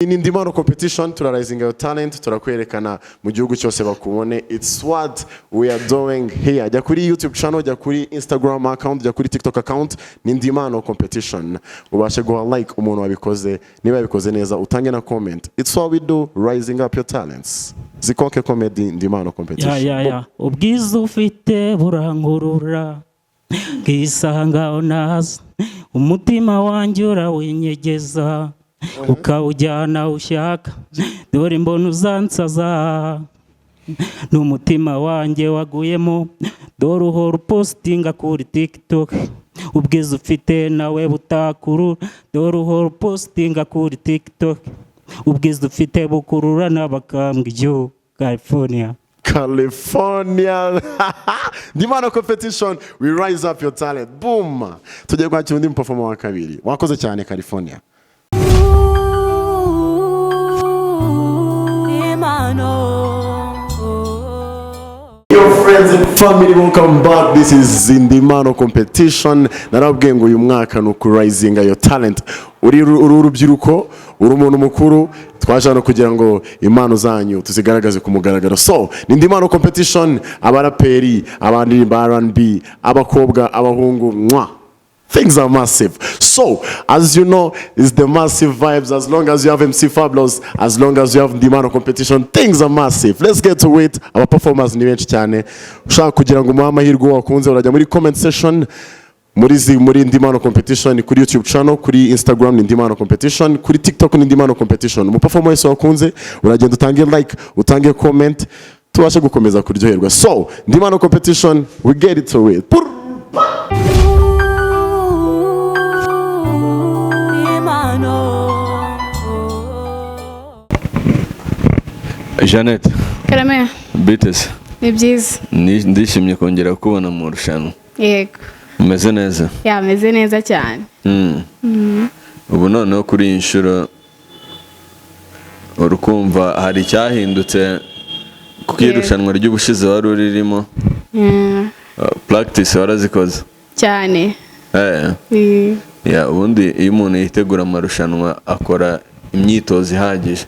In IMPANO competition, turarizing your talent, turakwerekana mu gihugu cyose bakubone. It's what we are doing here. Jya kuri YouTube channel, jya kuri Instagram account, jya kuri TikTok account, ni IMPANO competition. Ubashe guha like umuntu wabikoze, niba yabikoze neza utange na comment. It's what we do, rising up your talents. Zikoke comedy IMPANO competition. Ya. Ubwiza ufite burangurura. Kisanga onaza. Umutima wanjye urawinyegeza. Ukawujyana ushaka dore mbona uzansaza n'umutima wanjye waguyemo dore uhora postinga kuri TikTok ubwiza ufite nawe butakuru dore uhora postinga kuri TikTok ubwiza ufite bukurura n'abakambwe igihugu California. IMPANO competition, we rise up your talent. Boom. Tugiye kwakira undi performer wa kabiri. Wakoze cyane California. Your friends and family, welcome back. This is in the IMPANO competition. Narabwiye ngo uyu mwaka no rising your talent. Uri urubyiruko, uri umuntu mukuru, twaje no kugira ngo impano zanyu tuzigaragaze ku mugaragaro. So, ni IMPANO competition, abaraperi, abandi ba R&B, abakobwa, abahungu, mwa. Things are massive. So, as you know, it's the massive vibes. As long as you have MC Fabulous, as long as you have the IMPANO competition, things are massive. Let's get to it. Our performers ni benshi cyane. Ushaka kugira ngo muha amahirwe wakunze urajya muri comment section. Muri IMPANO competition kuri YouTube channel, kuri Instagram ni IMPANO competition, kuri TikTok ni IMPANO competition. Mu performance wakunze uragenda utange like, utange comment, tubashe gukomeza kuryoherwa. So, IMPANO competition, we get it to it. Janet. Karame. Bites. Ni byiza. Ndishimye kongera kubona mu rushanwa. Yego. Umeze neza? Ya, meze neza cyane. Ubu noneho kuri inshuro urukumva hari cyahindutse kuko irushanwa ry'ubushize wari uririmo. Practice warazikoze cyane. Ya, ubundi iyo umuntu yitegura amarushanwa akora imyitozo ihagije.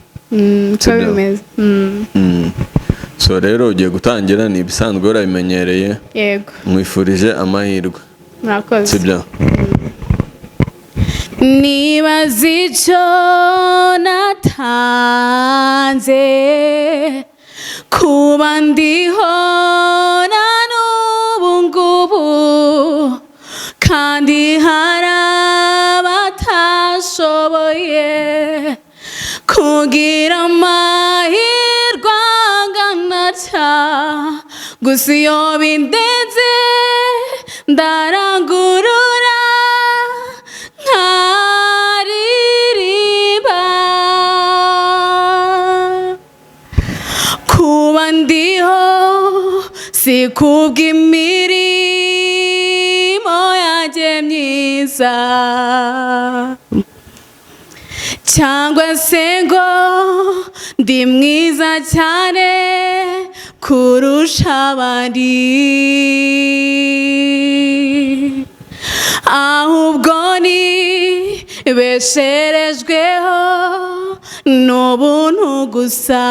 So rero ugiye gutangira ni ibisanzwe urabimenyereye. Yego. Mwifurije amahirwe. Murakoze. Sibyo? Nibaza icyo natanze kuba ndiho na n'ubu ngubu kandi hari abatashoboye kugira amahirwe angana atya gusa iyo bindenze ndarangurura nkaririmba kuba ndiho si kubw'imirimo yanjye myiza cyangwa se ngo ndi mwiza cyane kurusha abandi ahubwo nibesherejweho n'ubuntu gusa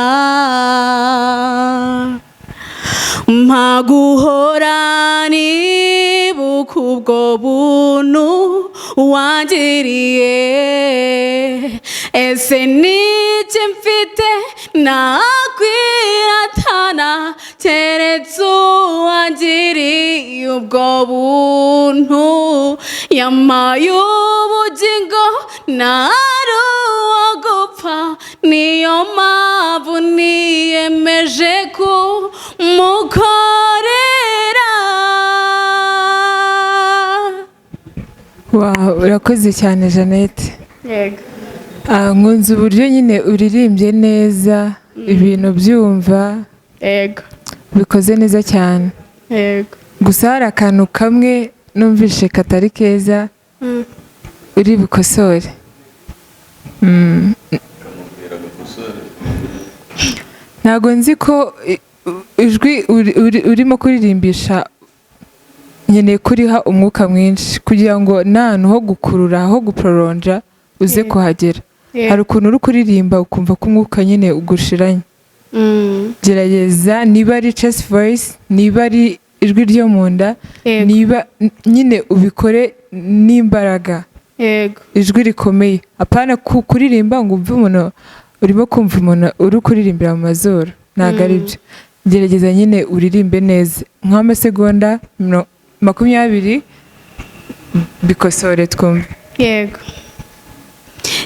mpa guhora nibuka ubwo buntu wangiriye ese n'iki mfite nakwiratana keretse uwangiriye ubwo buntu yampaye ubugingo ntari uwo gupfa niyo mpamvu niyemeje kumukorera. Wow, urakoze cyane Janet. Yego. Nkunze uburyo nyine uririmbye neza, ibintu byumva. Yego. Bikoze neza cyane. Yego. Gusa hari akantu kamwe numvishe katari keza. Uri bukosore. Ntago nzi ko ijwi urimo kuririmbisha nkeneye kuriha umwuka mwinshi kugira ngo n'ahantu ho gukurura ho guproronja uze kuhagera. hari ukuntu uri kuririmba ukumva ko umwuka nyine ugushiranye. Gerageza niba ari chest voice, niba ari ijwi ryo mu nda, niba nyine ubikore n'imbaraga. Ijwi rikomeye, apana kuririmba ngo umve umuntu urimo kumva umuntu uri kuririmbira mu mazuru, ntabwo ari byo. Gerageza nyine uririmbe neza nk'amasegonda 20 bikosore twumve. Yego.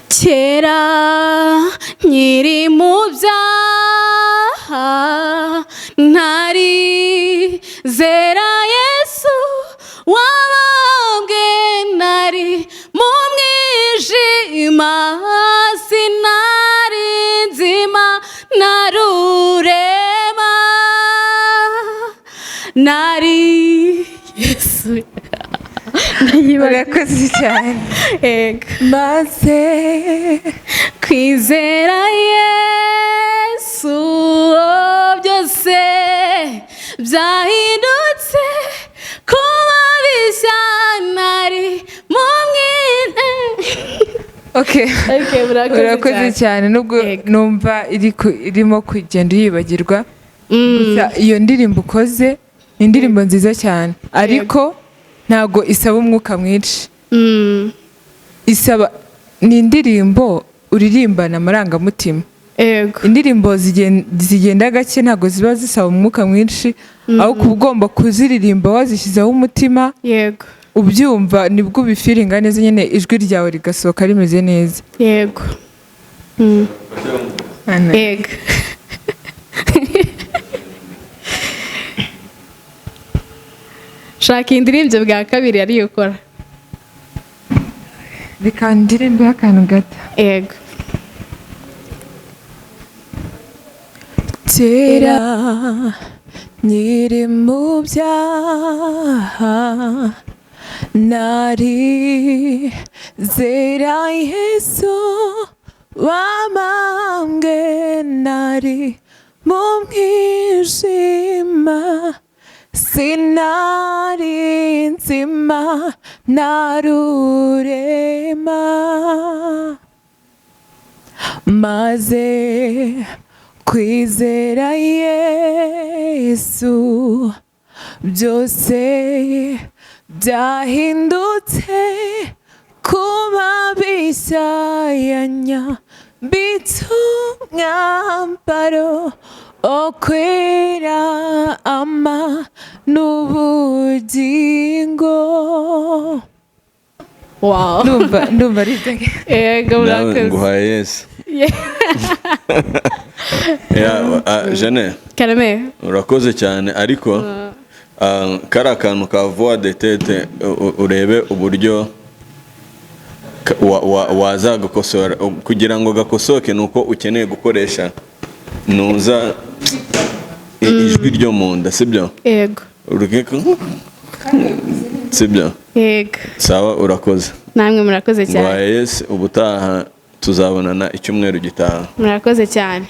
Kera nkiri mu byaha ntari zera Yesu wabambwe, nari mu mwijima sinari nzima narurema, nari Yesu. Urakoze cyane. Maze kwizera Yesu byose byahindutse kuba bishya, nari mu mwine. Urakoze cyane, nubwo numva irimo kugenda uyibagirwa. Iyo ndirimbo ukoze ni indirimbo nziza cyane, ariko ntago isaba umwuka mwinshi. Isaba ni indirimbo uririmbana amarangamutima. Indirimbo zigenda gake ntago ziba zisaba umwuka mwinshi, ahubwo ugomba kuziririmba wazishyizeho umutima. Ubyumva nibwo ubifiringa neza, nyine ijwi ryawe rigasohoka rimeze neza. Yego. Shaka indirimbo bwa kabiri yari ukora. Reka ndirimbe akantu gato. Yego. Kera nkiri mu byaha nari zera Yesu wabambwe, nari mu mwijima sinari nzima narurema, maze kwizera Yesu byose byahindutse kuba bishya, yanyambitse umwambaro okwera ama n'ubugingo. Ndumva ari byo. Yego, murakoze. Nguhaye Yesu. Jane, urakoze cyane, ariko kari akantu ka voix de tete urebe uburyo waza gukosora kugira ngo gakosoke, nuko ukeneye gukoresha nuza ijwi ryo mu nda, sibyo? Yego. Sibyo? Yego. Sawa, urakoze. Namwe murakoze cyane. Wa Yesu, ubutaha tuzabonana icyumweru gitaha. Murakoze cyane.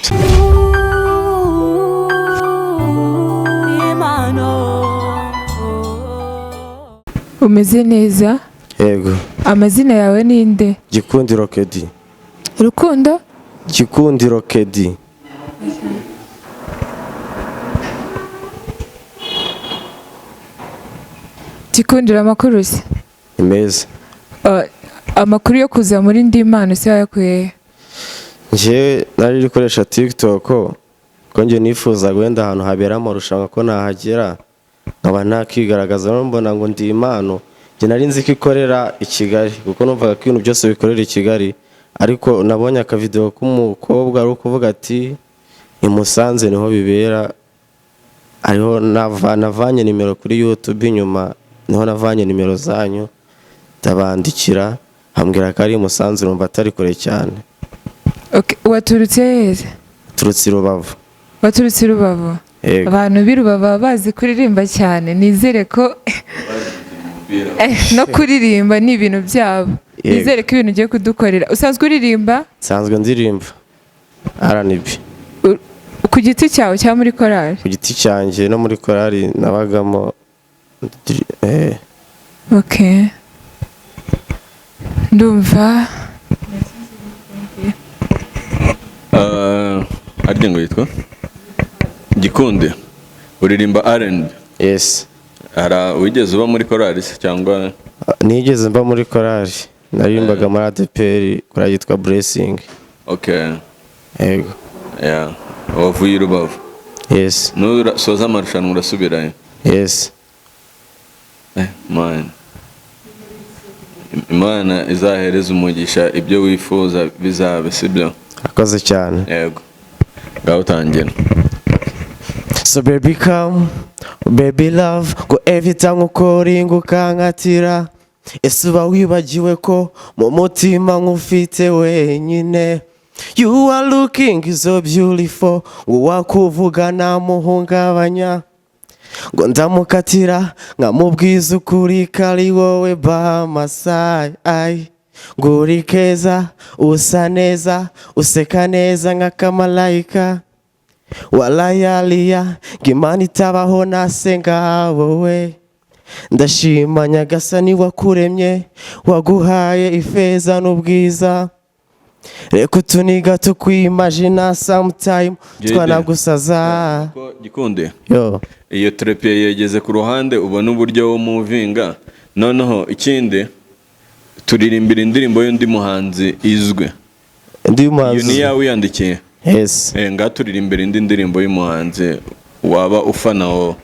Umeze neza? Yego. Amazina yawe ni nde? Gikundiro Kedi. Rukundo? Gikundiro Kedi. Gikundiro, amakuru se? Imeza. Amakuru yo kuza muri Ndi Impano se yakuye? Nje nari rikoresha TikTok ko nje nifuza gwenda ahantu habera amarushanwa ko nahagera nkaba nakigaragaza, mbona ngo Ndi Impano nje nari nzi kikorera i Kigali, kuko numvaga ko ibintu byose bikorera i Kigali, ariko nabonye aka video k'umukobwa ari kuvuga ati i Musanze niho bibera, ariho navanye nimero kuri YouTube, nyuma niho navanye nimero zanyu ndabandikira, ambwira ko ari i Musanze, numva atari kure cyane. Waturutse hehe? Turutse Rubavu. Waturutse Rubavu? Abantu b'i Rubavu bazi kuririmba cyane, nizere ko no kuririmba ni ibintu byabo. Nizere ko ibintu ugiye kudukorera. Usanzwe uririmba? Sanzwe ndirimba RNB. Ku giti cyawe cyangwa muri korali? Ku giti cyanjye no muri korali nabagamo. Okay. Ndumva harya ngo yitwa Gikunde uririmba R&B. Yes. Wigeze uba muri korali cyangwa? Nigeze mba muri korali, naririmbaga muri ADPR korali yitwa Blessing. Okay. Yego. Yeah. Wavuye i Rubavu? Yes. Soza amarushanwa urasubirayo? Yes. Man. Imana izahereza umugisha ibyo wifuza bizabe, sibyo? Akoze cyane. Yego. Ngaho utangira. So baby come, baby love, go every time ukoringa ukankatira. Ese uba wibagiwe ko mu mutima nkufite wenyine. You are looking so beautiful, uwakuvuga namuhungabanya. Ngo ndamukatira nkamubwiza ukuri kari wowe bamasai. Ngo uri keza, usa neza, useka neza nk'akamalayika. Walayalia ngimana itabaho nasenga wowe. Ndashima Nyagasani wakuremye, waguhaye ifeza n'ubwiza. Reka utuniga tukwimagina sometime twanagusaza. Gikunde. Yo. Iyo trepe yegeze ku ruhande ubona uburyo wo muvinga. Noneho ikindi turirimbira indirimbo y'undi muhanzi izwe. Ndi muhanzi. Iyo ni yawe yandikiye? Yes. Nga turirimbira indi ndirimbo y'umuhanzi waba ufana wo.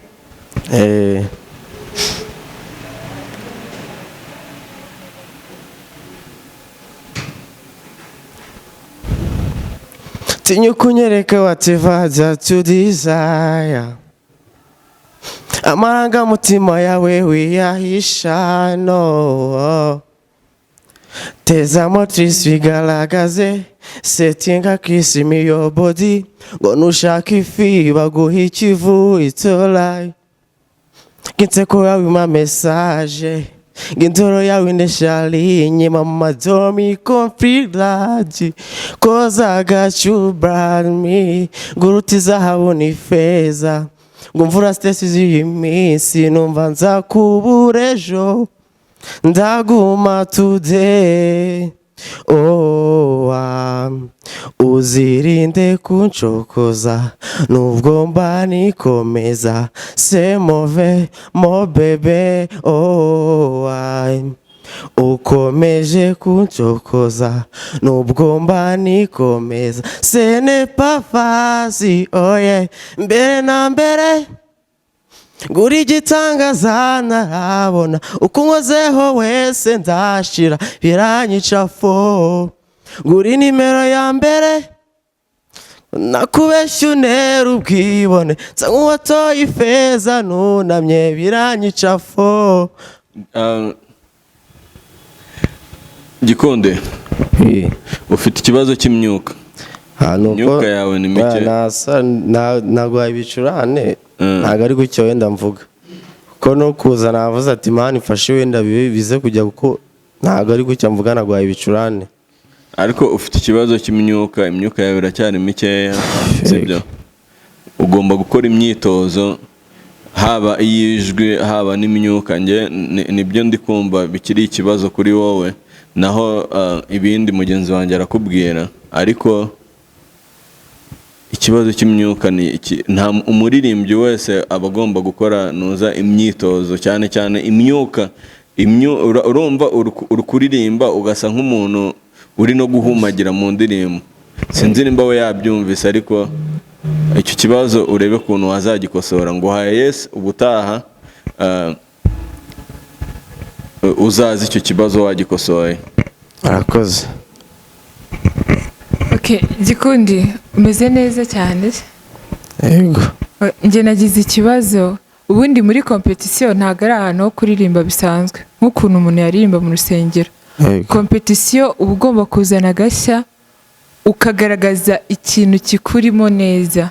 Tinyukunyereke whatever that you desire. Amarangamutima yawe wiyahisha no. Teza motrice bigaragaze, setting kiss me your body. Ngo nushaka ifi baguha ikivu, it's alright. Gitseko yawe ma message, gindoro yawe ndeshalinye mama domi confident. Cause I got you brand me, gurutiza habona ifeza. Ngo mvura stress z'iyi minsi numva nza kubura ejo. Ndaguma today. Uzirinde kuncokoza nubwo mba nikomeza. C'est mauvais mon bébé. Ukomeje kuncokoza nubwo mba nikomeza. Ce n'est pas facile, oh yeah. Mbere na mbere guri gitangaza narabona, uko nkozeho wese ndashira biranyica fo. Guri nimero ya mbere nakubeshya unera ubwibone, nsa nk'uwatoye ifeza nunamye biranyica fo. Gikunde, ufite ikibazo cy'imyuka? Imyuka yawe ni mike. Nagwaye ibicurane, ntago ari gutyo wenda mvuga. Ko no kuza navuze ati mani mfashe wenda bize kujya, kuko ntago ari gutyo mvuga nagwaye ibicurane. Ariko ufite ikibazo cy'imyuka, imyuka yawe iracyari mikeya, sibyo? Ugomba gukora imyitozo, haba iyijwi haba n'imyuka. Nge nibyo ndi kumva bikiri ikibazo kuri wowe, naho ibindi mugenzi wanjye arakubwira. Ariko ikibazo cy'imyuka ni iki? Nta umuririmbyi wese aba agomba gukora nuza imyitozo, cyane cyane imyuka. Urumva uri kuririmba ugasa nk'umuntu uri no guhumagira mu ndirimbo. Sinzi nimba we yabyumvise, ariko icyo kibazo urebe kuntu wazagikosora. Ngo haye yes ubutaha uzazi icyo kibazo wagikosoye. Arakoze. Okay, Gikundi umeze neza cyane. Yego. Nge nagize ikibazo, ubundi muri competition ntago ari ahantu ho kuririmba bisanzwe nk'ukuntu umuntu yaririmba mu rusengero. Competition uba ugomba kuzana agashya, ukagaragaza ikintu kikurimo neza.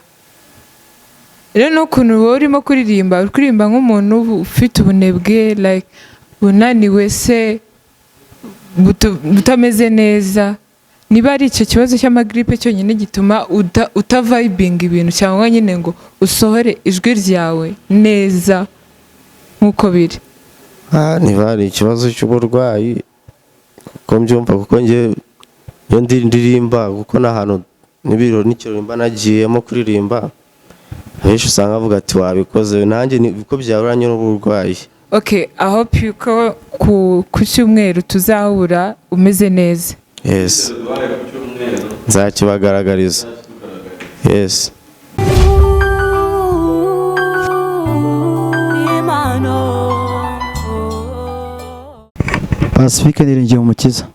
Rero n'ukuntu wowe urimo kuririmba nk'umuntu ufite ubunebwe, like unaniwe se, butameze neza. Niba ari icyo kibazo cy'amagripe cyonyine gituma utavibinga ibintu, cyangwa nyine ngo usohore ijwi ryawe neza nk'uko biri. Niba ari ikibazo cy'uburwayi, kuko mbyumva, kuko nge iyo ndirimba, kuko n'ahantu n'ibiro n'ikirori mba nagiyemo kuririmba benshi usanga avuga ati wabikoze nanjye niko byahuranye n'uburwayi. Okay, aho piko ku cyumweru tuzahura umeze neza. Yes, nzakibagaragariza. Yes. Pacifique niringiye umukiza.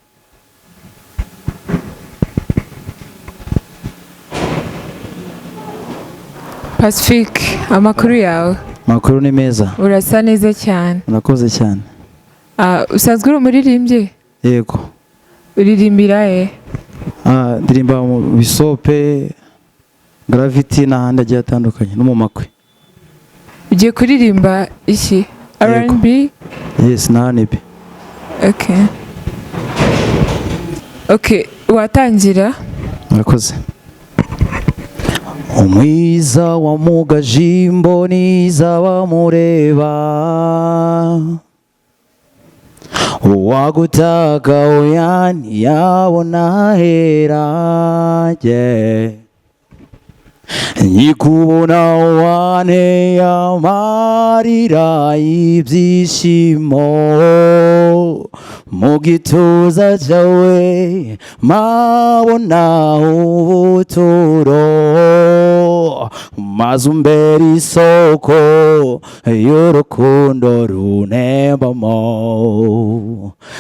Pacifique, amakuru yawe? Makuru ni meza. Urasa neza cyane. Urakoze cyane. Usanzwe uri umuririmbyi? Yego. Uririmbira he? Ndirimba mu bisope, gravity n'ahandi agiye atandukanye no mu makwe. Ugiye kuririmba iki? R&B? Yes, na R&B. Okay, watangira? Urakoze. Umwiza wa mugajimbo niza bamureba, uwagutaka oya ntiyabona hera, nyikubona wanteye amarira y'ibyishimo mu gituza cyawe mabona ubuturo, maze umbera isoko y'urukundo runembamo,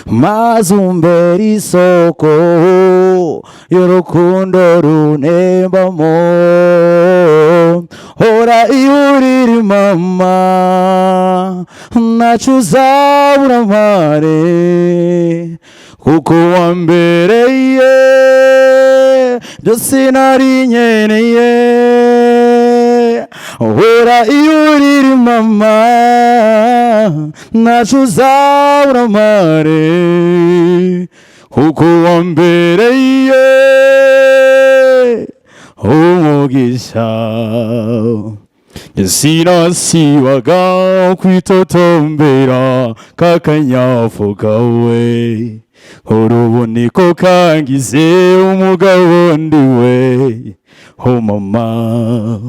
maze umbera isoko y'urukundo runembamo, hora iyo uri mama ntacyo uzabura mpare, kuko wambereye byose nari nkeneye, hora iyo uri mama ntacyo uzabura mpare, kuko wambereye umugisha, sinasibaga kwitotombera kakanyafu kawe, urubu niko kangize umugabo ndiwe, oh mama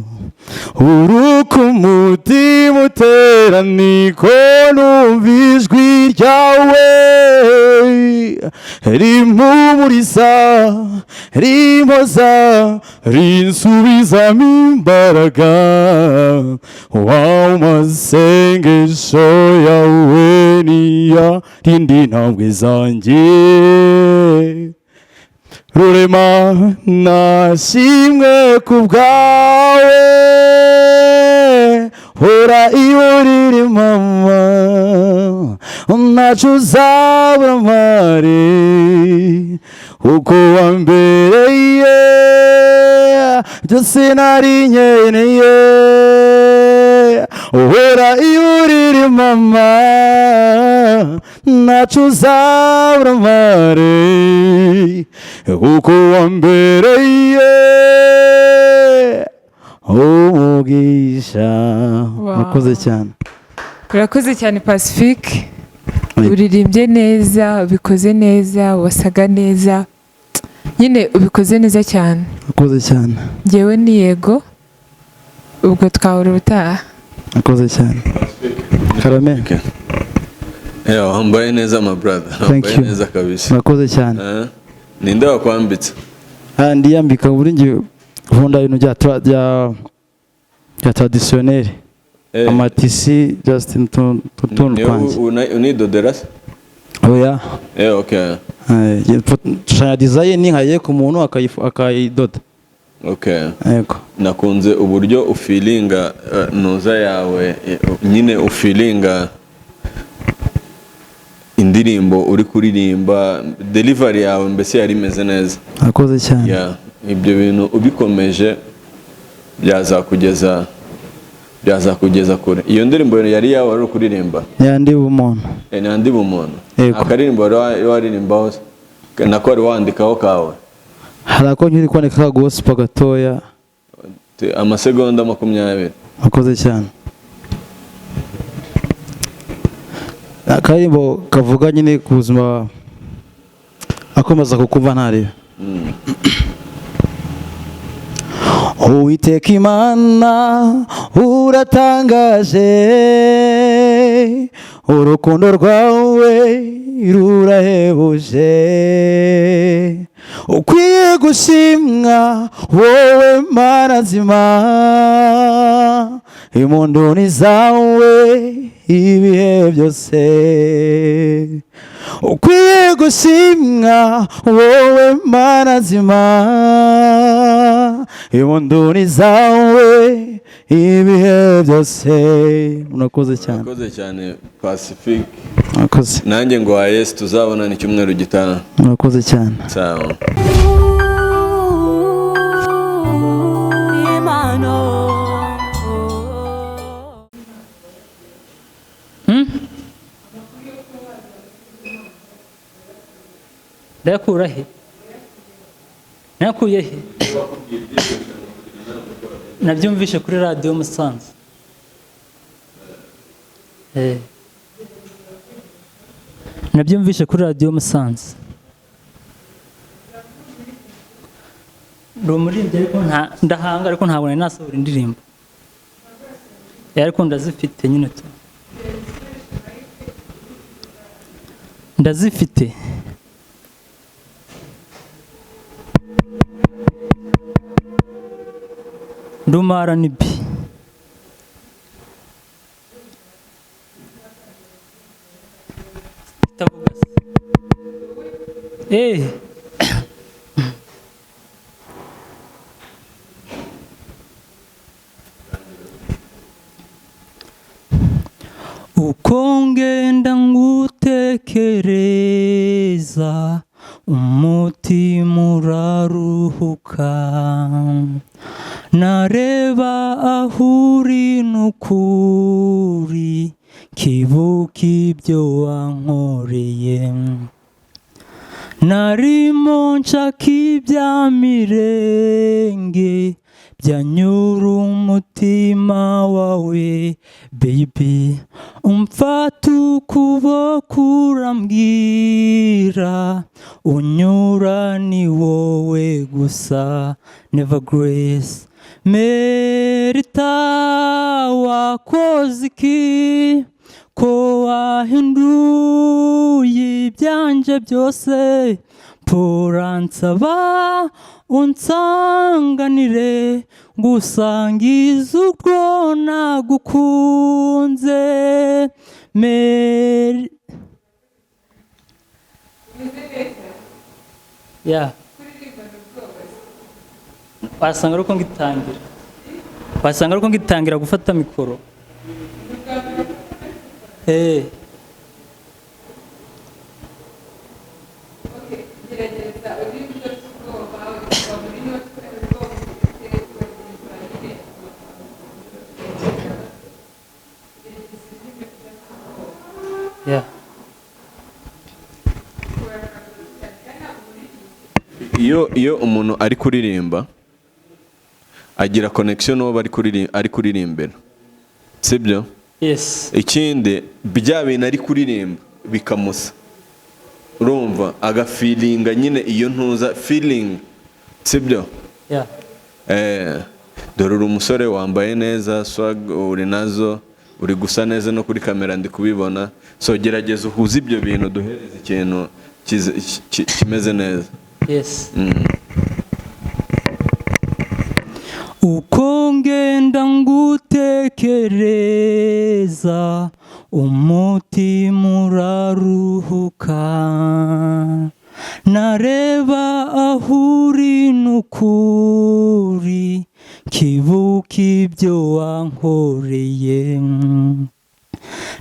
uruko umutima utera niko numva ijwi ryawe rimpumuriza rimpoza rinsubizamo imbaraga, wa masengesho yawe niya rindi ntambwe zanjye, rurema nashimwe ku bwawe, hora iyo uri mama ntacyo uzabura mpare, kuko wambereye byose nari nkeneye, hora iyo uri mama ntacyo uzabura mpare, kuko wambereye umugisha. Urakoze cyane. Urakoze cyane Pacifique, uririmbye neza, ubikoze neza, wasaga neza, nyine ubikoze neza cyane. Urakoze cyane. Njyewe ni Yego, ubwo twahura ubutaha. Urakoze cyane. Karame. Wambaye neza my brother. Wambaye neza kabisa. Urakoze cyane. Ninde wakwambitse? Ndiyambika buri ngiye nkunda ibintu bya traditionnel. Amatisi just tuntu kwanjye. Unidodera se? Oya. Okay. Shanya design nkaye ku muntu akayidoda. Okay. Yego. Nakunze uburyo ufilinga noza yawe, nyine ufilinga indirimbo uri kuririmba, delivery yawe mbese yari imeze neza. Akoze cyane. Ibyo bintu ubikomeje byazakugeza kure. Iyo ndirimbo yari yawe wari kuririmba? Ndi bumuntu. Ndi bumuntu. Akaririmbo waririmbaho nako wari wandikaho kawe? Hari ako nyiri kwandika gospel gatoya. Amasegonda 20. Akoze cyane. Akarimbo kavuga nyine ku buzima akomeza kukumva ntari. Uwiteka Imana uratangaje, urukundo rwawe rurahebuje, ukwiye gushimwa wowe Mana nzima, impundu ni zawe ibihe byose, ukwiye gushimwa wowe Mana nzima, impundu ni zawe ibihe byose. Murakoze cyane. Murakoze cyane Pacific. Murakoze. Nanjye ngo Yesu tuzabona ni cyumweru gitaha. Murakoze cyane. Sawa. Ndakura he? Nakuye he? Nabyumvishe kuri radio Musanze. Nabyumvishe kuri radio Musanze. Rumuririmbye ariko ndahanga ariko ntabwo nari nasohora indirimbo. Ariko ndazifite nyine tu. Ndazifite. Ndumara ni bi. Tavuga se. Uko ngenda ngutekereza umutima uraruhuka, nareba aho uri n'ukuri, kibuka ibyo wankoreye, narimo nshaka ibya mirenge byanyura umutima wawe baby, umfata ukuboko urambwira unyura ni wowe gusa, never grace merita wakoze iki ko wahinduye ibyanje byose, mpora nsaba unsanganire ngusangiza ubwo nagukunze wasanga ari uko ngitangira gufata mikoro. Iyo umuntu ari kuririmba agira connection n'uwo ari kuririmbira, sibyo? Yes. Ikindi bya bintu ari kuririmba bikamusa, urumva agafilinga nyine iyo ntuza feeling, sibyo? Dore uri umusore wambaye neza, swag uri nazo, uri gusa neza no kuri kamera ndi kubibona, so gerageza uhuze ibyo bintu duhereze ikintu kimeze neza. Yes. Uko ngenda ngutekereza umutima uraruhuka, nareba aho uri n'ukuri, kibuka ibyo wankoreye,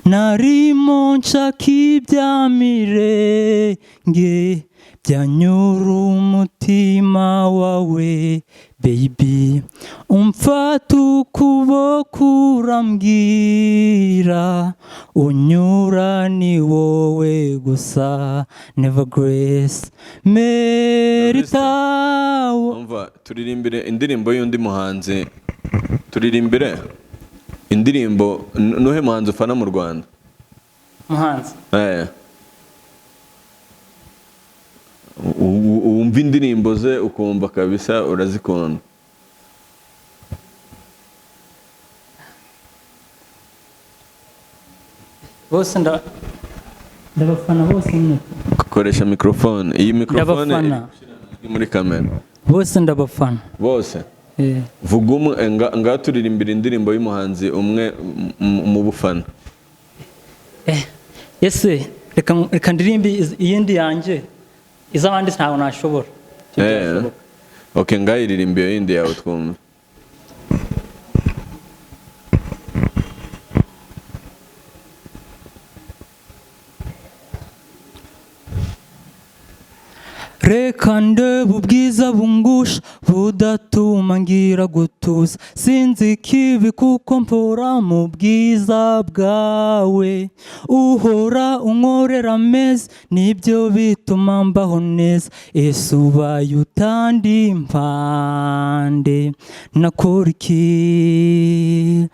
narimo nshaka ibya mirenge byanyura umutima wawe baby, umfata ukuboko urambwira unyura ni wowe gusa, never grace merita. Umva turirimbire indirimbo y'undi muhanzi, turirimbire indirimbo nuhe muhanzi ufana mu Rwanda? Muhanzi wumva indirimbo ze ukumva kabisa urazikunda. bose ndabafana bose nyine. Koresha microphone. Iyi microphone iri muri kamera. Bose ndabafana. Bose. Vuga umwe ngaturirimbira indirimbo y'umuhanzi umwe mu bufana. Yese reka ndirimbe iyindi yanjye iz'abandi ntago nashobora. Okay, ngayiririmbe iyo yindi yawe twumva. Reka ndebe ubwiza bungusha budatuma ngira gutuza, sinzi ikibi kuko mpora mu bwiza bwawe, uhora unkorera ameza nibyo bituma mbaho neza, ese ubaye utandi impande nakora iki?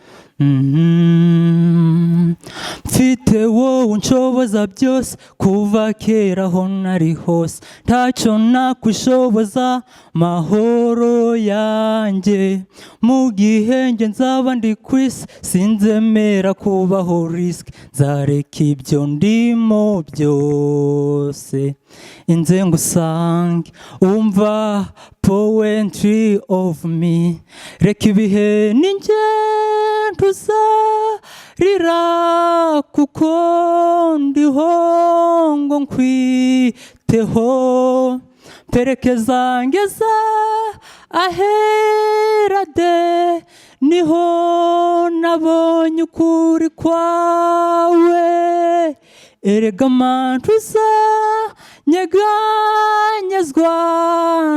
Mfite wowe unshoboza byose kuva kera aho nari hose, ntacyo nakwishoboza mahoro yanjye, mu gihe nge nzaba ndi ku isi sinzemera kubaho risk, nzareka ibyo ndimo byose inze ngusange umva poetry of me, reka ibihe n'ingendo uzarira kuko ndiho ngo nkwiteho, perekeza ngeza ahera de niho nabonye ukuri kwawe, erega mantuza nyeganyezwa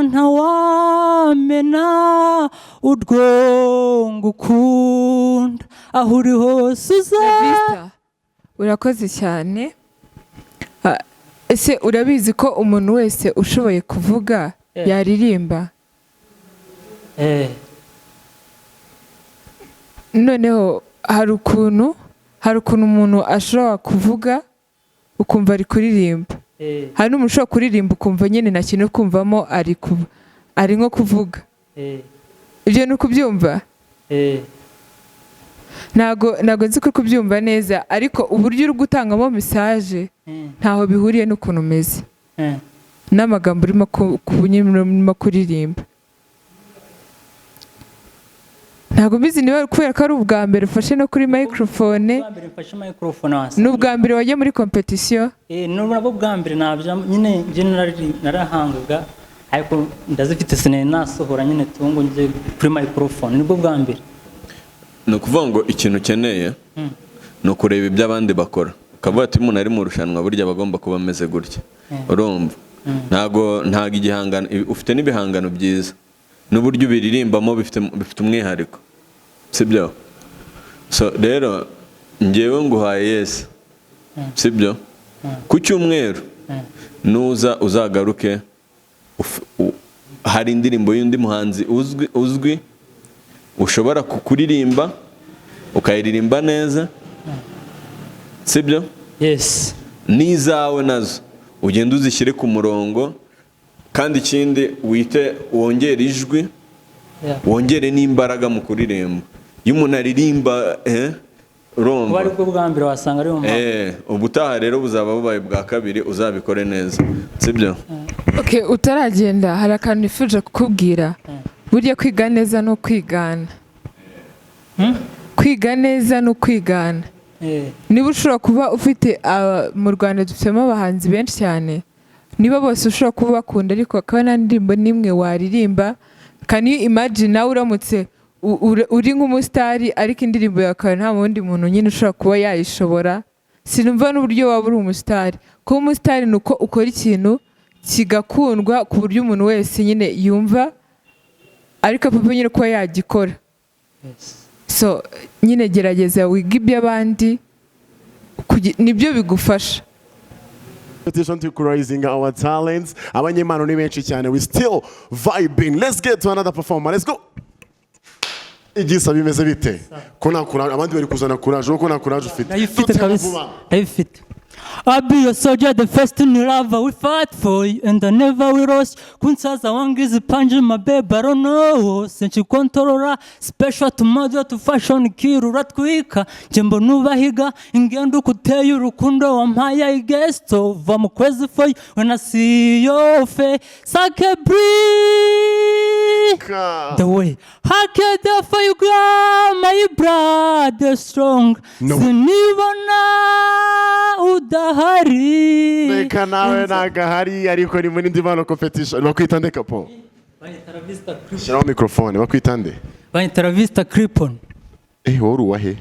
ntawamena urwo ngukunda aho uri hose uza. Urakoze cyane. Ese urabizi ko umuntu wese ushoboye kuvuga yaririmba? Noneho hari ukuntu umuntu ashobora kuvuga ukumva ari kuririmba, hari n'umuntu ushobora kuririmba ukumva nyine nta kintu kumvamo ari nko kuvuga. Ibyo ni ukubyumva? ntago nzi ko kubyumva neza, ariko uburyo uri gutangamo message ntaho bihuriye n'ukuntu umeze n'amagambo urimo kuririmba. Ntago mbizi niba kubera ko ari ubwa mbere ufashe no kuri microphone, n'ubwa mbere wagiye muri competition. Nubwo bwa mbere nabyo nyine narahangaga, ariko ndazifite sine nasohora nyine tungo nje kuri microphone, nibwo bwa mbere. No kuvuga ngo ikintu ukeneye no kureba ibyo abandi bakora, ukavuga ati umuntu ari mu rushanwa burya bagomba kuba ameze gutya, urumva? Ntago igihangano ufite n'ibihangano byiza n'uburyo ubiririmbamo bifite umwihariko, sibyo? So rero ngewe nguhaye yes, sibyo? Ku cyumweru nuza uzagaruke, hari indirimbo y'undi muhanzi uzwi ushobora kukuririmba ukayiririmba neza, sibyo? Yes. Nizawe nazo ugenda uzishyire ku murongo, kandi ikindi wongere ijwi, wongere n'imbaraga mu kuririmba. Iyo umuntu aririmba romba, wari bwo bwa mbere wasanga ari umva. Ubutaha rero buzaba bubaye bwa kabiri, uzabikore neza, sibyo? Okay, utaragenda hari akantu nifuje kukubwira. Burya kwiga neza no kwigana. Kwiga neza no kwigana. Niba ushobora kuba ufite mu Rwanda dufitemo abahanzi benshi cyane, niba bose ushobora kuba bakunda ariko akaba nta ndirimbo nimwe waririmba, can you imagine nawe uramutse uri nk'umusitari ariko indirimbo yawe nta wundi muntu nyine ushobora kuba yayishobora? Sinumva n'uburyo waba uri umusitari. Kuba umusitari nuko ukora ikintu kigakundwa ku buryo umuntu wese nyine yumva ariko papa nyine kuba yagikora. So nyine gerageza wiga iby'abandi, nibyo bigufasha. Competition to raising our talents. Abanyemano ni benshi cyane, we still vibing. Let's get to another performer. Let's go. Igisa bimeze bite? Ko nakura abandi bari kuzana courage, uko na courage ufite. Ndayifite kabisa. Ndayifite. I'll be your soldier, the first in your love. We fight for you, and I never will lost. Kunsaza wangizi panje my babe, I don't know. Since you control special to mother to fashion kirura twika. Jembo nubahiga, ingendo kuteye urukundo wampaye I guess to. Va mu kwezi for you, when I see your face. Sake breathe the way. I care there for you, girl, my brother strong. No. Sinibona udahari. Reka nawe nagahari ariko ni muri Ndimano competition. Bakwita nde kapo? Shiraho microphone. Bakwita nde? Banyitara Vista Cripon. Wowe uwahe?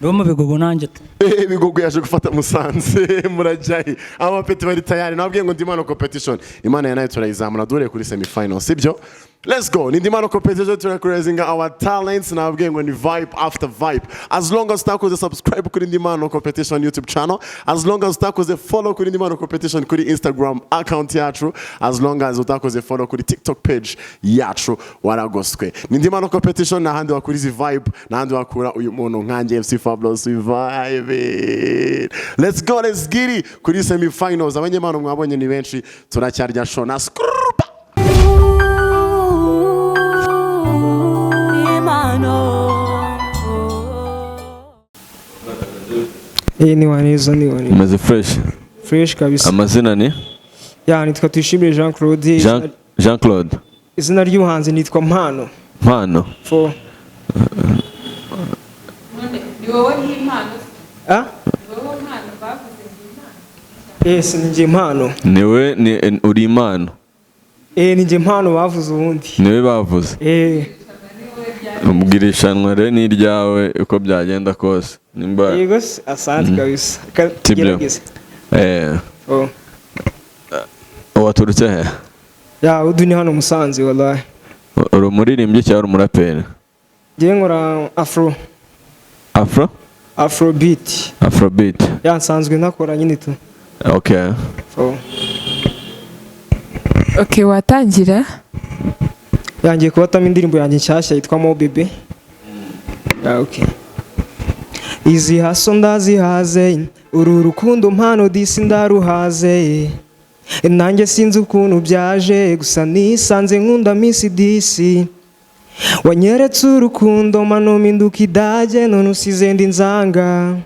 Roma Bigogo nanje tu. Bigogo yaje gufata Musanze murajayi. Abapeti bari tayari. Nabwiye ngo Ndimano competition. Imana yanayo turayizamura dore kuri semi final, sibyo? Let's go. Ni Ndimano competition turakurezing our talents. Nabwiye ngo ni vibe after vibe. As long as utakoze subscribe kuri Ndimano competition YouTube channel, as long as utakoze follow kuri Ndimano competition kuri Instagram account yacu, as long as utakoze follow kuri TikTok page yacu, waragoswe. Ni Ndimano competition na handi wakuri zi vibe, na handi wakura uyu muntu nkanje MC Fabulous vibe. Let's go, let's get it. Kuri semi finals abanyemano mwabonye ni benshi, turacyarya show na skrupa. Ni wanizo. Umeze fresh. Fresh kabisa. Amazina ni? Ya nitwa Tuyishimire Jean Claude. Jean Claude. Izina ry'ubuhanzi nitwa Mpano. Mpano. For Ni wowe nk'impano. Ah? Ni wowe nk'impano bavuze nk'impano. Yes, ni njye Mpano. Niwe ni uri impano. Ni njye Mpano bavuze ubundi. Niwe bavuze. Umbwira ishanwa rero ni iryawe uko byagenda kose. Nimba. Yego, asante kabisa. Gerageza. Waturutse he? Ya udu ni hano Musanze wallahi. Uri umuririmbyi cyangwa uri umuraperi? Ngiye nkora Afrobeat. Afrobeat. Ya nsanzwe nakora nyine tu. Okay. Okay, watangira? Yangiye kubatamo indirimbo yanjye nshyashya yitwa Mo Bebe. Okay. Izi haso ndazihaze, uru rukundo Mpano disi ndaruhaze. Nanjye sinzi ukuntu byaje, gusa nisanze nkunda Miss disi. Wanyeretse urukundo mano mpinduka idage, none usize ndi nzanga.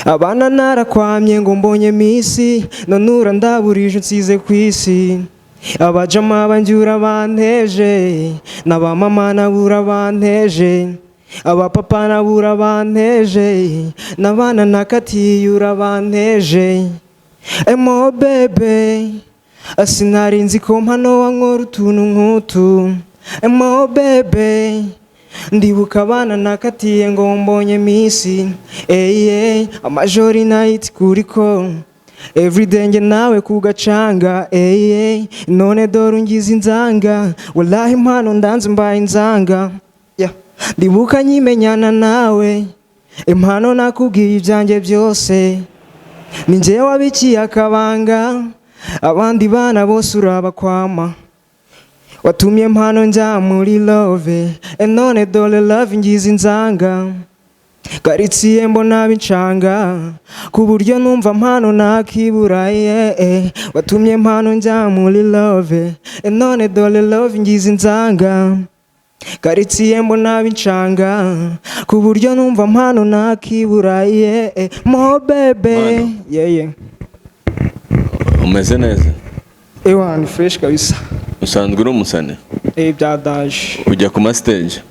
Abana narakwamye ngo mbonye Miss, none urandaburije unsize ku isi. Abajama banjura banteje, n'abamama nabura banteje, abapapa nabura banteje, n'abana nakatiyura banteje. Mo bebe, sinarinzi ko Mpano wankora utuntu nk'utu. Mo bebe, ndibuka abana nakatiye ngo mbonye Miss. Amajori night kuriko, everyday nge nawe kugacanga. None dore ungize inzanga, wallahi Mpano ndanze mbaye inzanga. Ndibuka nyimenyana nawe, Mpano nakubwiye ibyanjye byose. Ni njye wabikiye akabanga, abandi bana bose urabakwama. Watumye Mpano njya muri love, none dore love ngize inzanga. Karitsiye mbona bincanga, ku buryo numva Mpano nakibura. Watumye Mpano njya muri love, none dore love ngize inzanga. Karitsiye mbona bincanga, ku buryo numva Mpano nakibura. Mo bebe. Umeze neza? Ni fresh kabisa. Usanzwe uri umusane? Byadaje. Ujya ku ma stage?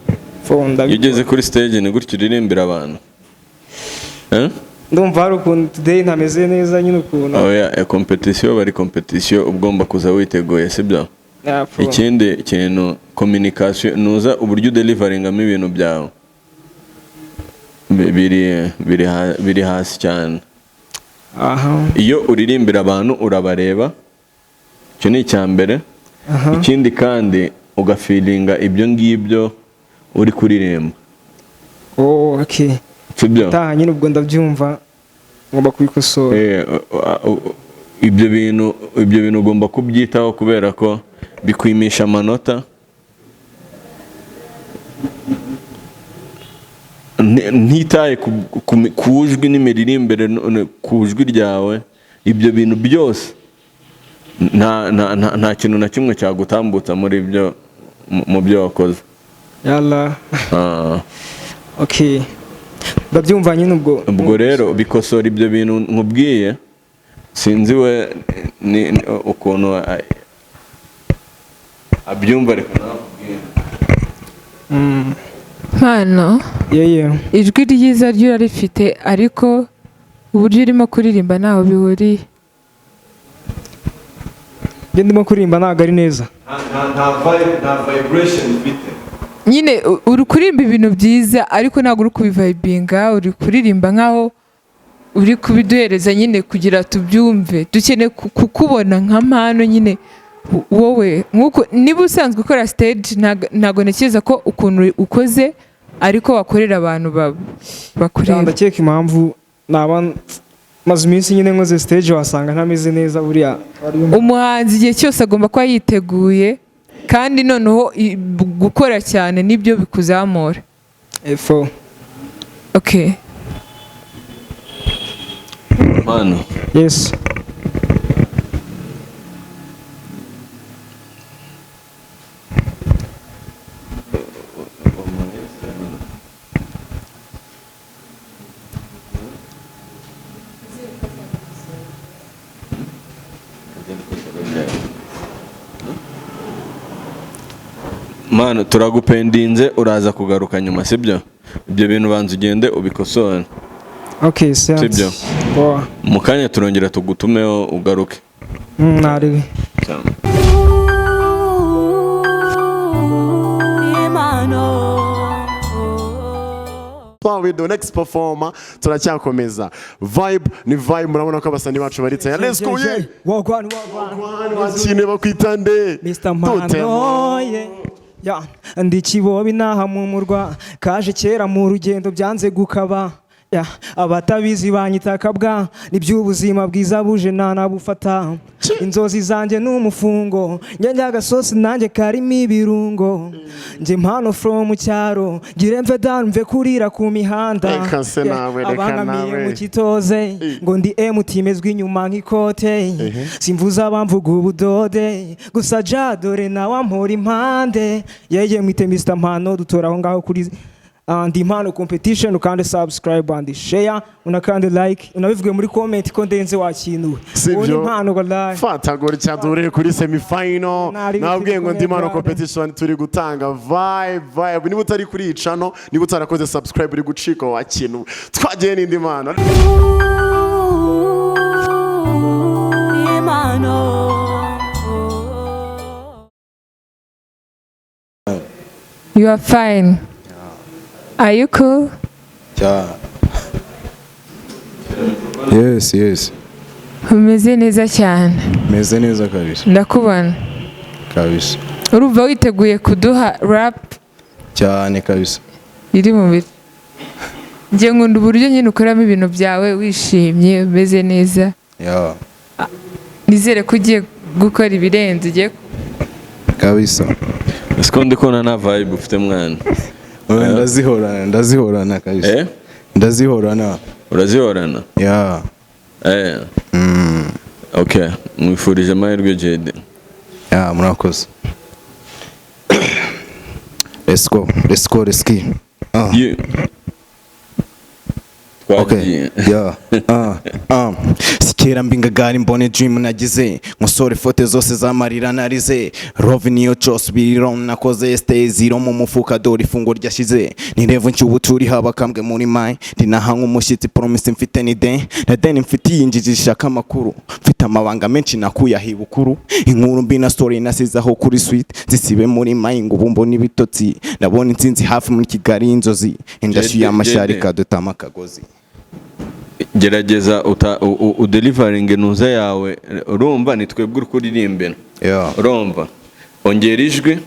Iyo ugeze kuri stage ni gutyo uririmbira abantu? Ndumva hari ukuntu today ntameze neza nyine ukuntu. Competition bari competition ugomba kuza witeguye, sibyo? Ikindi kintu communication nuza uburyo deliveringamo ibintu byawe biri hasi cyane. Iyo uririmbira abantu urabareba, icyo ni icyambere. Ikindi kandi ugafilinga ibyo ngibyo uri kuririmba. Okay. Sibyo? Taha nyine ubwo ndabyumva ngomba kubikosora. Ibyo bintu ugomba kubyitaho kubera ko bikwimisha amanota. ntitaye ku jwi n'imiririmbire ku jwi ryawe ibyo bintu byose nta kintu na kimwe cyagutambutsa muri ibyo mu byo wakoze. Yalla. Okay. Ndabyumva nyine ubwo rero bikosora ibyo bintu nkubwiye sinzi we ukuntu abyumva reka nakubwira. Hano ijwi ryiza ryo urarifite ariko uburyo urimo kuririmba ntaho bihuriye. Njye ndimo kuririmba ntabwo ari neza. Nta vibration ufite. Nyine uri kuririmba ibintu byiza ariko ntabwo uri kubivibinga, uri kuririmba nkaho uri kubiduhereza nyine kugira tubyumve. Dukeneye kukubona nka mpano nyine wowe nkuko niba usanzwe ukora stage ntago ntekereza ko ukuntu ukoze ariko wakorera abantu bakureba. Ndakeka impamvu naba maze iminsi nyine nkoze stage wasanga ntameze neza buriya. Umuhanzi igihe cyose agomba kuba yiteguye kandi noneho gukora cyane nibyo bikuzamura. Efo. Okay. Mano. Yes. Mano turagupendinze uraza kugaruka nyuma sibyo? Ibyo bintu banza ugende ubikosore. Okay, sibyo. Mu kanya turongera tugutumeho ugaruke. Nari. With the next performer turacyakomeza vibe ni vibe murabona ko abasani bacu baritse. Let's go ye wagwan bakine bakwitande Mr. Mano ya ndi kibobi naha mu murwa kaje kera mu rugendo byanze gukaba ya abatabizi banyitaka bwa niby'ubuzima bwiza buje nanabufata inzozi zanjye n'umufungo njya gasosi nanjye karimo ibirungo nje mpano from cyaro gire mve down mve kurira ku mihanda abangamiye mu kitoze ngo ndi mutimezwe inyuma nk'ikote simvuza bamvuga ubudode gusa jadore nawe ampora impande yeye mwite Mr. Mpano dutoraho ngaho kuri and Impano Competition ukande subscribe and share unakande like unabivuge muri comment ko ndenze wakinuwe uri Impano wallahi fata gori cyadure kuri semi final nabwiye ngo ndi Impano Competition turi gutanga vibe niba utari kuri icano niba utarakoze subscribe uri gucika wakinuwe twagiye n'indi Impano You are fine. Are you cool? Yeah. Yes. Umeze neza cyane. Meze neza kabisa. Ndakubona. Kabisa. Urumva witeguye kuduha rap? Cyane kabisa. Iri mu bit. Ngiye nkunda uburyo nyine ukoramo ibintu byawe wishimye umeze neza. Yeah. Nizere ko ugiye gukora ibirenze ugiye. Kabisa. Sikondi kona na vibe ufite mwana. Ndazihorana kabisa. Ndazihorana. Urazihorana? Yeah. Okay, mwifurije amahirwe Jade. Yeah, murakoze. Let's go. You. Okay. Yeah. Sikera mbingagari mbone dream nagize musore fote zose zamarira narize Rove niyo chose biron nakoze stay zero mu mufuka dori fungo ryashize ni revo ncyubuturi haba kambwe muri mai ndinahanga umushitsi promise mfite ni de na den mfite yinjijisha kamakuru mfite amabanga menshi nakuya hibukuru inkuru mbi na story nasizaho kuri sweet zisibe muri mai ngo bumbo nibitotsi nabone insinzi hafi muri Kigali inzozi indashyi y'amasharika dutama kagozi. Gerageza udelivering nuza yawe urumva nitwebwe urikuririmbe. Urumva ongera ijwi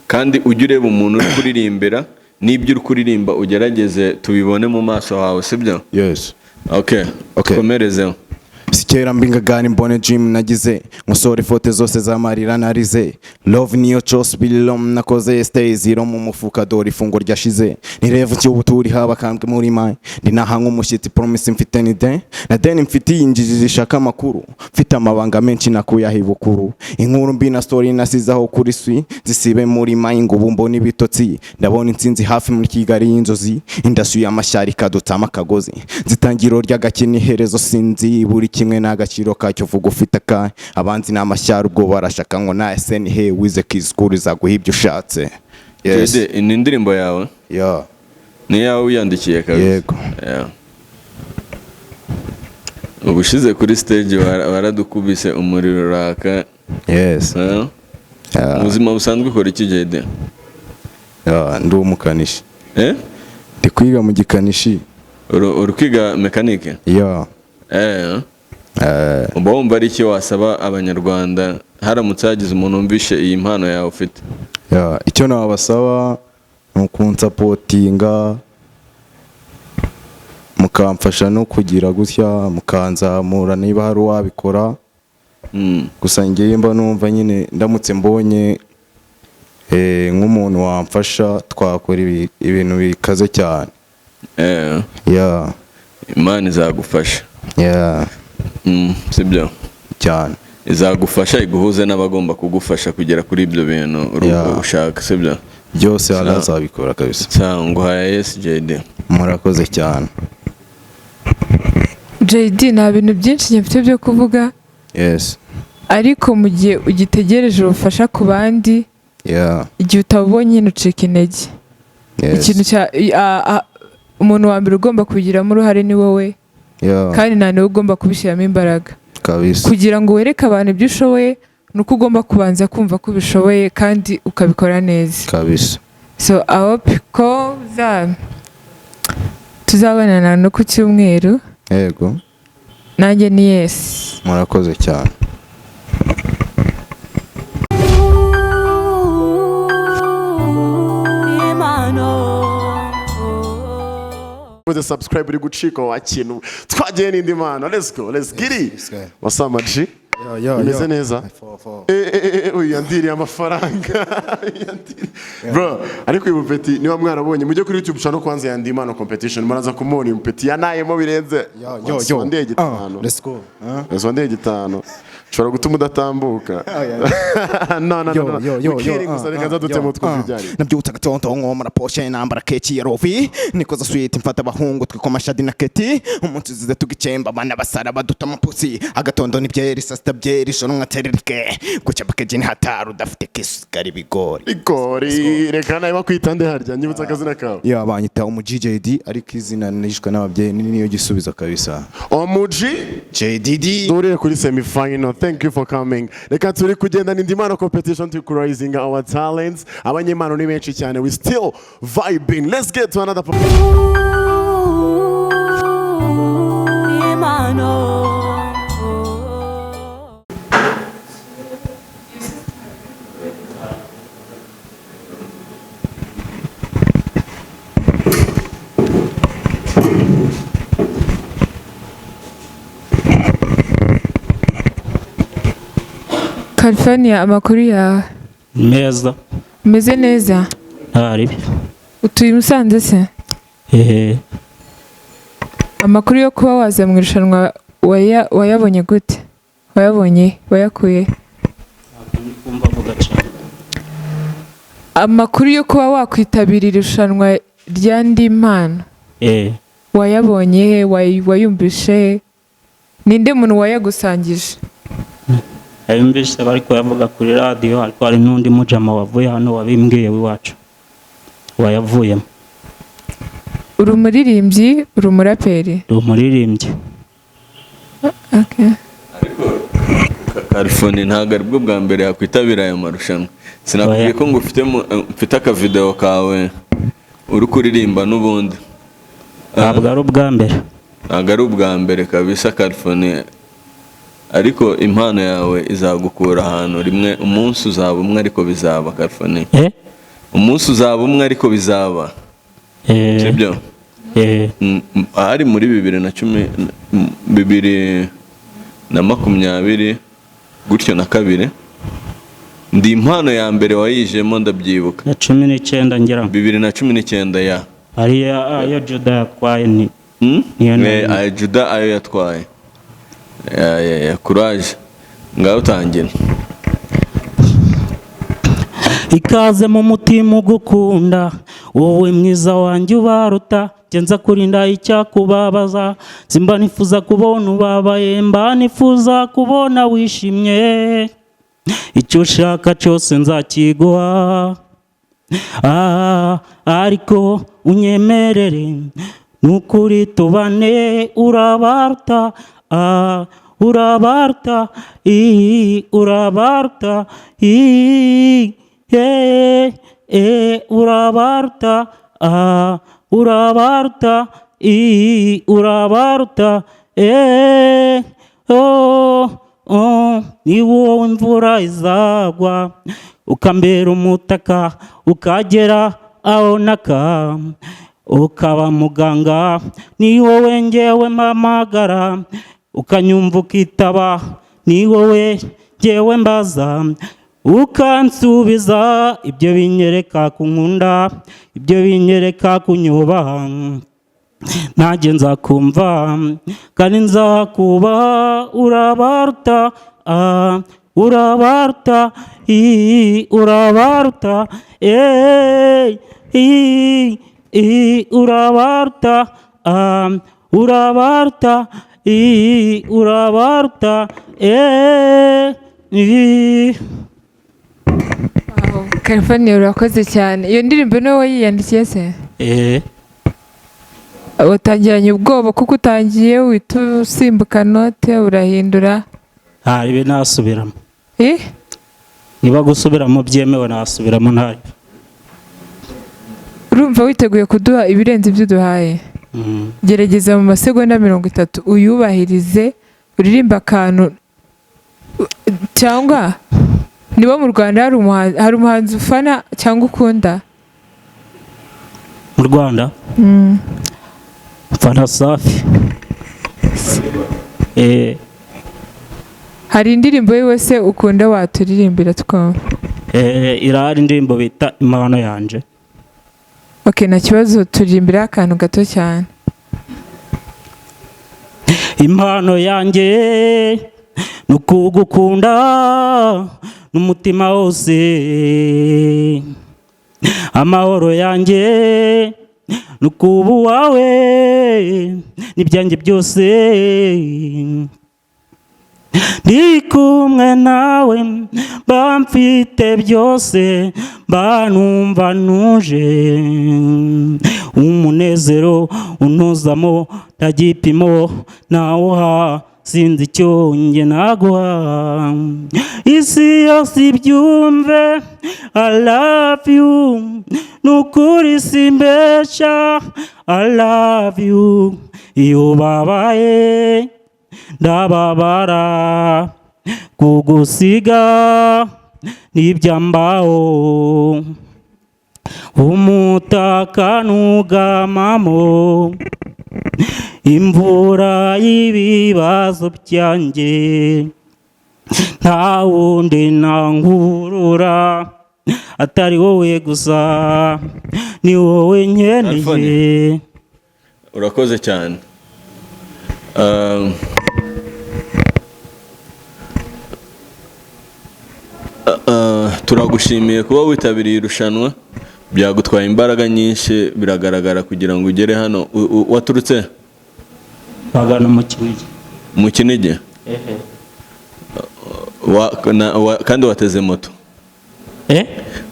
kandi ujye ureba umuntu uri kuririmbira n'ibyo uri kuririmba ugerageze tubibone mu maso hawe sibyo? Yes. Okay. Komerezeho. sikera mbingagani mbone dream nagize musore fote zose zamarira narize love niyo chose bilom nakoze stay zero mu mufuka dore ifungo ryashize ni revu cyo turi haba kambwe muri mai ndinahanga umushyitsi promise mfite ni de na den mfite injiji shaka makuru mfite amabanga menshi nakuyaha ibukuru inkuru mbi na story nasizaho kuri swi zisibe muri mai ngo bumbone ibitotsi ndabona insinzi hafi muri Kigali y'inzozi indasuye amashyari kadutama kagozi zitangiro ry'agakini herezo sinzi buri kimwe n'agaciro kacyo vuga ufite ka abanzi n'amashyari ubwo barashaka ngo na SN he wize kizikuru zaguha ibyo ushatse. Yes. Ni indirimbo yawe? Yeah. Ni yawe uyandikiye kabisa? Yego. Yeah. Ubushize kuri stage waradukubise umuriro raka. Yes. Ubuzima busanzwe ukora iki JD? Ndi umukanishi. Ndi kwiga mu gikanishi. Uri kwiga mekanike? Yeah. Uba wumva ari iki wasaba abanyarwanda haramutse hagize umuntu wumvishe iyi mpano yawe ufite? Icyo nabasaba ni ukunsapotinga mukamfasha no kugira gutya mukanzamura niba hari uwabikora. Gusa ngiye mba numva nyine ndamutse mbonye nk'umuntu wamfasha twakora ibintu bikaze cyane. Imana izagufasha. Sibyo cyane izagufasha iguhuze n'abagomba kugufasha kugera kuri ibyo bintu ushaka. Sibyo byose azabikora kabisa. Cyangwa yes JD murakoze cyane. JD nta bintu byinshi mfite byo kuvuga. Yes. Ariko mu gihe ugitegereje ubufasha ku bandi igihe utabonye ucika intege. Ikintu cya umuntu wa mbere ugomba kubigiramo uruhare ni wowe. Kandi nta niwe ugomba kubishyiramo imbaraga kabisa. Kugira ngo wereke abantu ibyo ushoboye nuko ugomba kubanza kumva ko ubishoboye kandi ukabikora neza kabisa. So I hope ko tuzabonana no ku cyumweru. Yego. Nanjye ni yes. Murakoze cyane. The subscribe uri gucika wa kintu twagiye n'indi mpano. Let's go, let's get it. Wasamaji imeze neza. Uyandiriye amafaranga. Bro, ariko uyu mupeti niba mwarabonye mujye kuri YouTube channel kwanza ya NDI IMPANO competition muraza kumubona uyu mupeti yanayemo birenze. Ndeye gitano. Let's go. Ndeye gitano. Shobora gutuma udatambuka. No. Nabyutsa gatonto ngomara Porsche nambara keki ya Rovi nikoza sweet mfata abahungu twikoma shadi na keti umunsi zize tugicemba abana basara baduta amapusi agatondo nibyeri sasta byeri shoro nkatererike guca bakejini hataru udafite kisigari bigori reka nawe bakwitande harya nyibutsa akazina kawe. Banyita umujJD ariko izina nishwe n'ababyeyi niyo gisubizo kabisa. JDD dore kuri semi final. Thank you for coming. Reka turi kugenda n'indi mpano competition to rising our talents. Abanyempano ni benshi cyane. We still vibing. Let's get to another California, amakuru yawe? Meza. Meze neza? Aribi. Utuye Musanze se? Amakuru yo kuba waza mu irushanwa wayabonye gute? Wayakuye? Amakuru yo kuba wakwitabira irushanwa rya NDI IMPANO. Wayabonye, wayumvishe? Ninde muntu wayagusangije? Ayumvise bari kuyavuga kuri radio ariko hari n'undi mujama wavuye hano wabimbwiye wiwacu wayavuyemo. Uri umuririmbyi, uri umuraperi? Uri umuririmbyi. Okay. Ariko California ntabwo aribwo bwa mbere yakwitabira ayo marushanwa. Sinakubwiye ko ngo ufite aka video kawe uri kuririmba n'ubundi. Ntabwo ari ubwa mbere. Ntabwo ari ubwa mbere kabisa California. Ariko impano yawe izagukura ahantu rimwe. Umunsi uzaba umwe ariko bizaba California. Umunsi uzaba umwe ariko bizaba. Sibyo? Ari muri 2010 na 20 gutyo na 2 ndi impano ya mbere wayijemo ndabyibuka ya 19 ngira 2019 ya ari ayo Juda yatwaye ni ayo Juda ayo yatwaye ya courage ngaho utangira. ikaze mu mutima ugukunda wowe mwiza wanjye ubaruta genza kurinda icyakubabaza simba nifuza kubona ubabaye mba nifuza kubona wishimye icyo ushaka cyose nzakiguha ariko unyemerere nukuri tubane urabaruta urabaruta urabaruta urabaruta urabaruta urabaruta ni wowe imvura izagwa ukambera umutaka ukagera aho naka ukaba muganga ni wowe ngewe mpamagara ukanyumva ukitaba ni wowe ngewe mbaza ukansubiza ibyo binyereka kunkunda ibyo binyereka kunyubaha nanjye nzakumva kandi nzakubaha urabaruta urabaruta urabaruta urabaruta urabaruta urabaruta California urakoze cyane. Iyo ndirimbo niwe wayiyandikiye se? Watangiranye ubwoba kuko utangiye uhita usimbuka note urahindura? Ibi nasubiramo. Niba gusubiramo byemewe nasubiramo ntari. Urumva witeguye kuduha ibirenze ibyo duhaye? Gerageza mu masegonda 30 uyubahirize uririmba akantu cyangwa niba mu Rwanda hari umuhanzi ufana cyangwa ukunda? Mu Rwanda? Fana Safi. Hari indirimbo yiwe se ukunda waturirimbira twumva? Irahari indirimbo bita impano yanje. Okay, nta kibazo turirimbira akantu gato cyane. Impano yanjye nukugukunda n'umutima wose, amahoro yanjye nukubu wawe n'ibyanjye byose, ndi kumwe nawe mba mfite byose, mba numva ntuje, umunezero untuzamo nta gipimo nawuha, sinzi icyo njye naguha, isi yose ibyumve I love you, nukuri simbesha I love you, iyo ubabaye ndababara, kugusiga n'ibyambaho, umutaka ntugamamo, imvura y'ibibazo byanjye, nta wundi nangurura atari wowe gusa, ni wowe nkeneye. Urakoze cyane. Turagushimiye kuba witabiriye irushanwa, byagutwaye imbaraga nyinshi biragaragara kugira ngo ugere hano. Waturutse bagana mu Kinigi? Mu Kinigi? Kandi wateze moto?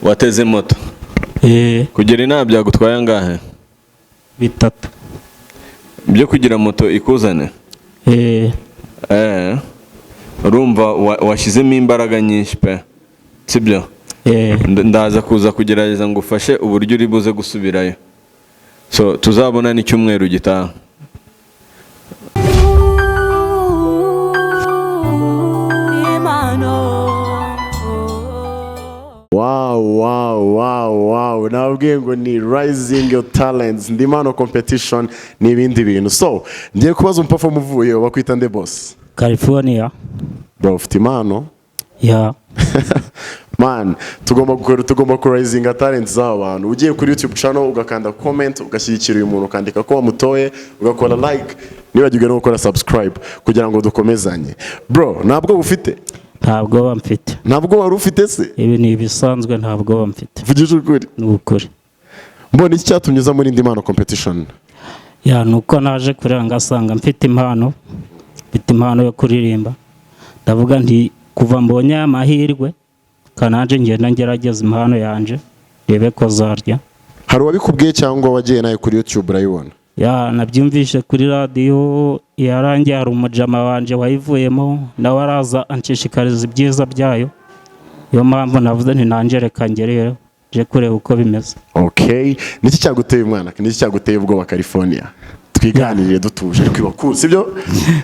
Wateze moto? Kugera inaha byagutwaye angahe? 3. Byo kugira moto ikuzane? Urumva washyizemo imbaraga nyinshi pe, sibyo? Ndaza kuza kugerageza ngo ufashe uburyo uri buze gusubirayo, so tuzabona n'icyumweru gitaha. Wow, nabwiye ngo ni rising your talents, ndimano competition n'ibindi bintu. So ngiye kubaza umuperform uvuye bakwita nde boss? California. Bro, ufite impano? Yeah. Man, tugomba kuraisinga talent z'aba bantu. Ugiye kuri YouTube channel ugakanda comment, ugashyigikira uyu muntu, ukandika ko wamutoye, ugakora like, nibagirwe no gukora subscribe kugira ngo dukomezanye. Bro, ntabwo ufite? Ntabwo bamfite. Ntabwo wari ufite se? Ibi ni ibisanzwe, ntabwo bamfite. Vugisha ukuri? Ni ukuri. Mbona iki cyatumye uza muri Ndi Impano competition? Ya, nuko naje kureba ngasanga mfite impano yo kuririmba. Ndavuga nti kuva mbonye amahirwe kananje ngenda ngerageza impano yanje rebe ko zarya. Hari wabikubwiye cyangwa wagiye nayo kuri YouTube urayibona? Ya, nabyumvishe kuri radio yarangiye, hari umujama wanje wayivuyemo nawe araza anshishikariza ibyiza byayo. Yo mpamvu navuze nti nanje reka ngerere je kureba uko bimeze. Okay, niki cyaguteye umwana? Niki cyaguteye ubwoba California? Twiganiriye dutuje ariko ibakuru sibyo?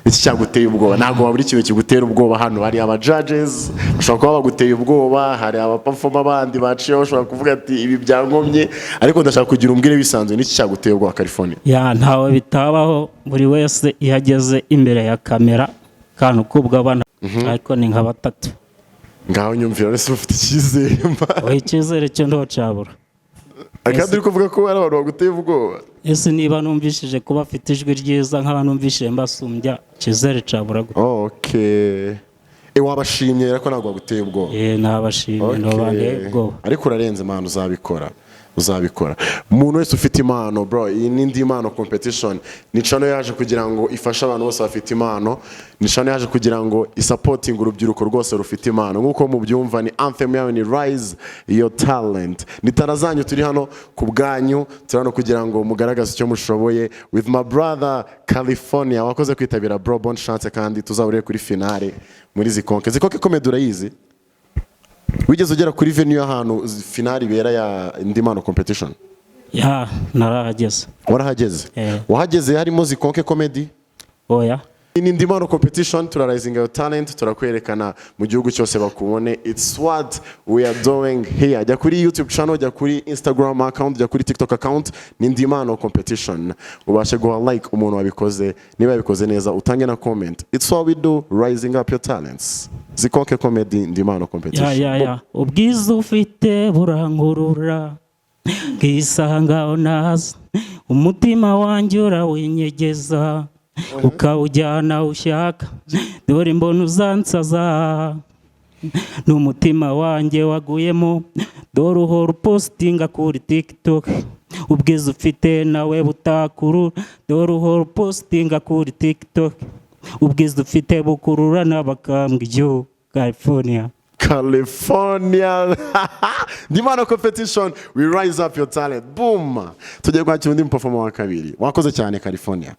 Niki cyaguteye ubwoba? Ntago waburi ikintu kigutera ubwoba hano. Hari aba judges bashobora kuba baguteye ubwoba, hari aba performer bandi baciye bashobora kuvuga ati ibi byangomye, ariko ndashaka kugira umbwire bisanzwe niki cyaguteye ubwoba California? Ya, ntawe bitabaho, buri wese ihageze imbere ya kamera kantu kubwa bana ariko ni nka batatu. Ngaho nyumvira rese ufite icyizere mba. Oya, icyizere cyo ndocabura. Akandi uri kuvuga ko ari abantu baguteye ubwoba? Ese niba numvishije kuba afite ijwi ryiza nk'aba numvishije mbasumbya, icyizere cabura gute? Okay. Wabashimye ariko ntabwo baguteye ubwoba? Nabashimye ndobande ubwoba. Ariko urarenze man, uzabikora. Umuntu wese ufite impano bro, iyi ni Ndi Impano competition. Ni channel yaje kugira ngo ifashe abantu bose bafite impano. Ni channel yaje kugira ngo isupporting urubyiruko rwose rufite impano. Nkuko mubyumva ni anthem yawe ni Rise Your Talent. Nitarazanyu turi hano ku bwanyu, turi hano kugira ngo mugaragaze icyo mushoboye with my brother California. Wakoze kwitabira bro, bonne chance kandi tuzahurire kuri finale muri Zikonke comedy urayizi? Wigeze ugera kuri venue y'ahantu finale ibera ya Ndi Impano competition? Ya, narahageze. Warahageze? Wahageze harimo Zikonke comedy? Oya. Ni Ndi Impano competition, turarisinga your talent, turakwerekana mu gihugu cyose bakubone. It's what we are doing here. Jya kuri YouTube channel, jya kuri Instagram account, jya kuri TikTok account, ni Ndi Impano competition. Ubashe guha like umuntu wabikoze, niba yabikoze neza utange na comment. It's what we do, rising up your talents. Zikonke comedy, Ndi Impano competition. Ya. Ubwiza ufite burankurura, ngisanga onaza, umutima wanjye urawinyegeza, ukawujyana ushaka, dore mbona uzansaza, n'umutima wanjye waguyemo, dore uhora upostinga kuri TikTok, ubwiza ufite nawe butakuru, dore uhora upostinga kuri TikTok, ubwiza ufite bukurura n'abakambwe igihugu. California. Ndi Impano competition, we rise up your talent. Boom. Tugiye kwakira undi performer wa kabiri. Wakoze cyane California.